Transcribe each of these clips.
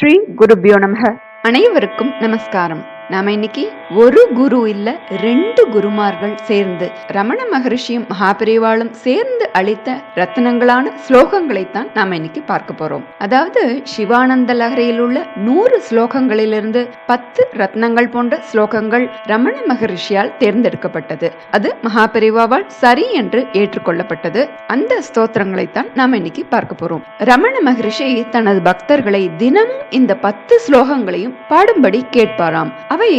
ஸ்ரீ குருபியோ நமக. அனைவருக்கும் நமஸ்காரம். நாம இன்னைக்கு ஒரு குரு இல்ல 2 குருமார்கள் சேர்ந்து ரமண மகரிஷியும் மகாபெரிவாளும் சேர்ந்து அளித்த ரத்னங்களான ஸ்லோகங்களைத்தான் நாம இன்னைக்கு பார்க்க போறோம். அதாவது சிவானந்த லஹரியில் உள்ள 100 ஸ்லோகங்களிலிருந்து 10 ரத்னங்கள் போன்ற ஸ்லோகங்கள் ரமண மகரிஷியால் தேர்ந்தெடுக்கப்பட்டது. அது மகாபெரிவாவால் சரி என்று ஏற்றுக்கொள்ளப்பட்டது. அந்த ஸ்தோத்திரங்களைத்தான் நாம இன்னைக்கு பார்க்க போறோம். ரமண மகரிஷி தனது பக்தர்களை தினமும் இந்த 10 ஸ்லோகங்களையும் பாடும்படி கேட்பாராம். அவை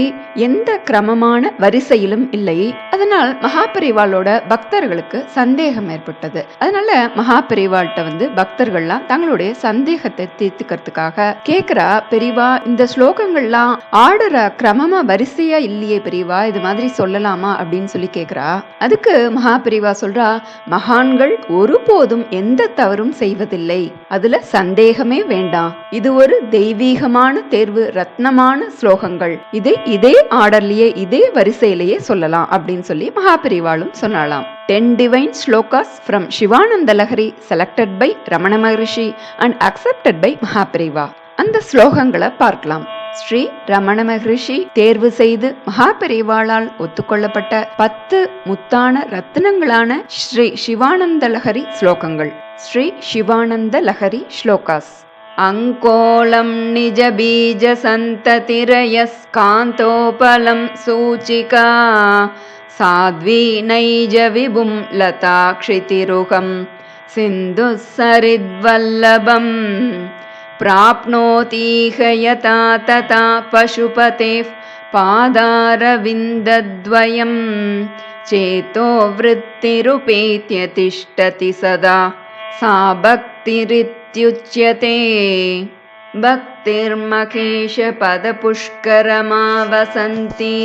எந்த கிரமமான வரிசையிலும் இல்லை. அதனால் மகாபெரிவாளோட பக்தர்களுக்கு சந்தேகம் ஏற்பட்டது. அதனால மகாபெரிவாள்கிட்ட பக்தர்கள்லாம் தங்களுடைய சந்தேகத்தை தீர்த்துக்கிறதுக்காக கேக்குறா, பெரியவா இந்த ஸ்லோகங்கள்லாம் ஆடுற கிரமமா வரிசையா இல்லையே பெரியவா, இது மாதிரி சொல்லலாமா அப்படின்னு சொல்லி கேக்குறா. அதுக்கு மகாபெரிவா சொல்றா, மகான்கள் ஒருபோதும் எந்த தவறும் செய்வதில்லை, அதுல சந்தேகமே வேண்டாம். இது ஒரு தெய்வீகமான தேர்வு, ரத்னமான ஸ்லோகங்கள். இதே ஆர்டர்லயே இதே வரிசையிலேயே சொல்லலாம் அப்படின்னு சொல்லி மகாபெரிவாளும் சொன்னாலாம். 10 divine shlokas from Shivananda Lahari selected by Ramana Maharishi and accepted by Mahaperiyava. அந்த ஸ்லோகங்களை பார்க்கலாம். ஸ்ரீ ரமண மகரிஷி தேர்வு செய்து மகாபெரிவாளால் ஒத்துக்கொள்ளப்பட்ட 10 முத்தான ரத்னங்களான ஸ்ரீ சிவானந்த லஹரி ஸ்லோகங்கள். ஸ்ரீ சிவானந்த லஹரி ஸ்லோகாஸ். அங்கோலம் நிஜ பீஜ சந்ததிரயஸ்காந்தோபலம் சூச்சிகா சாத்வி நைஜ விபும் லதாக்ஷிதிருகம் சிந்து சரித்வல்லபம் प्राप्नोतीह यथा तथा पशुपतेः पादारविन्दद्वयं चेतो वृत्तिरुपेत्य तिष्ठति सदा सा भक्तिरित्युच्यते. भक्तिर्महेश पदपुष्करमावसन्ति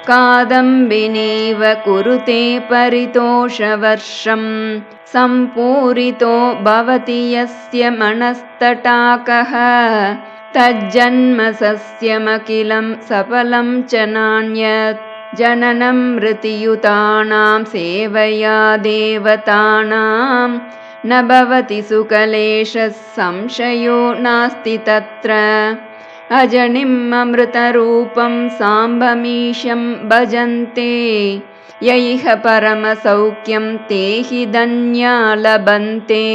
कादम्बिनीव कुरुते परितोषवर्षम् सम्पूरितो भवति यस्य मनस्तटाकः तज्जन्म सस्यमखिलं सफलं च नान्यत्. जननं मृत्युयुतानां सेवया देवतानां न भवति सुकलेशः संशयो नास्ति तत्र. अजनिम् अमृतरूपं साम्बमीशं भजन्ते यैह परमसौख्यं ते हि धन्या लभन्ते.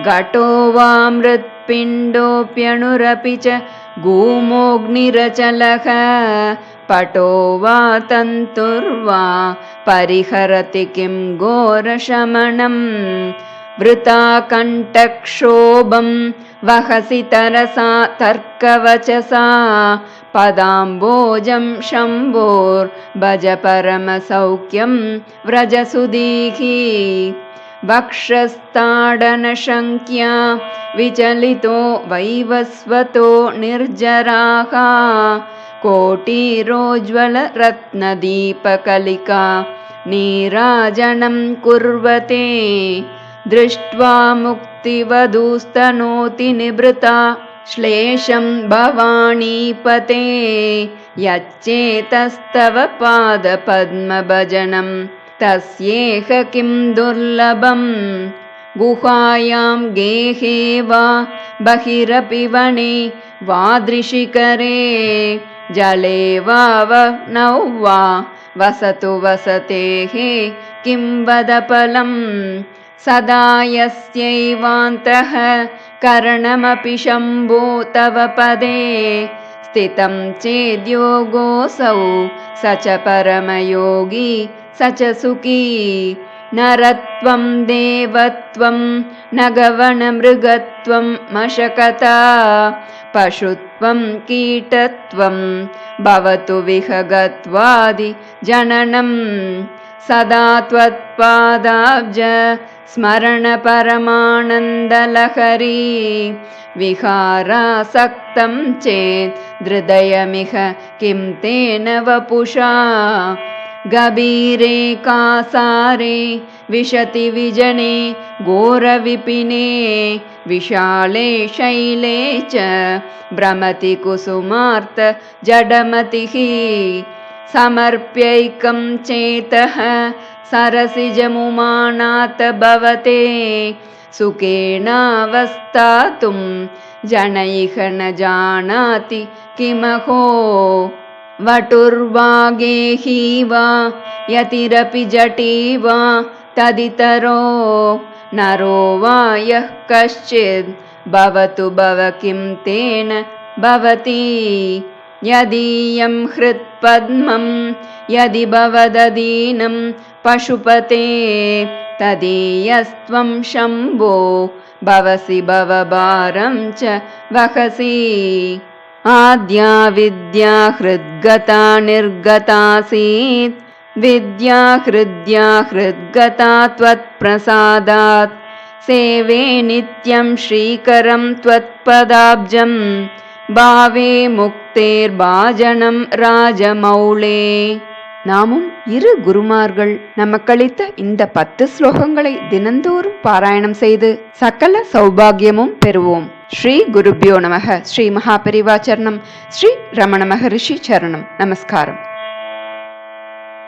घटो वा मृत्पिण्डोऽप्यणुरपि च गूमोऽग्निरचलः पटो वा तन्तुर्वा परिहरति किं घोरशमनम्. वृथा कण्ठक्षोभं वहसि तरसा तर्कवचसा पदाम्बोजं शम्भोर्भज परमसौख्यं व्रजसुधीः. वक्षस्ताडनशङ्क्या विचलितो वैवस्वतो निर्जराः कोटिरोज्ज्वलरत्नदीपकलिका नीराजनं कुर्वते. दृष्ट्वा मुक्तिवधूस्तनोति निभृता श्लेषं भवानीपते. यच्चेतस्तव पादपद्मभजनं तस्येह किं दुर्लभम्. गुहायां गेहे वा बहिरपि वने वादृशिकरे जले वा वह्नौ वा वसतु वसतेः किं वदफलम्. सदा यस्यैवान्तः करणमपि शम्भो तव पदे स्थितं चेद्योगोऽसौ स च परमयोगी स च सुखी. नरत्वं देवत्वं न गवनमृगत्वं मशकता पशुत्वं कीटत्वं भवतु विहगत्वादि जननम्. सदा त्वत्पादाब्ज स्मरण परमानन्दलहरी विहारासक्तं चेत् हृदयमिह किं तेन वपुषा. गभीरे कासारे विशति विजने घोरविपिने विशाले शैले च भ्रमति कुसुमार्त जडमतिः. समर्प्यैकं चेतः सरसिजमुमानाथ भवते सुखेनावस्थातुं जनैः न जानाति किमहो वटुर्वागेही वा यतिरपि जटी वा तदितरो नरो वा यः कश्चिद् भवतु भव किं तेन भवति यदीयं हृत्पद्मं यदि भवददीनं पशुपते तदीयस्त्वं शम्भो भवसि भवभारं च वहसि आद्या विद्या हृद्गता निर्गतासीत् विद्या हृद्या हृद्गता त्वत्प्रसादात् सेवे नित्यं श्रीकरं त्वत्पदाब्जं भावे मुक्तेर्भाजनं ராஜமௌளே. நாமும் இரு குருமார்கள் நமக்களித்த இந்த 10 ஸ்லோகங்களை தினந்தோறும் பாராயணம் செய்து சகல சௌபாகியமும் பெறுவோம். ஸ்ரீ குருப்யோ நமக. ஸ்ரீ மகாபரிவா சரணம். ஸ்ரீ ரமண மகரிஷி சரணம். நமஸ்காரம்.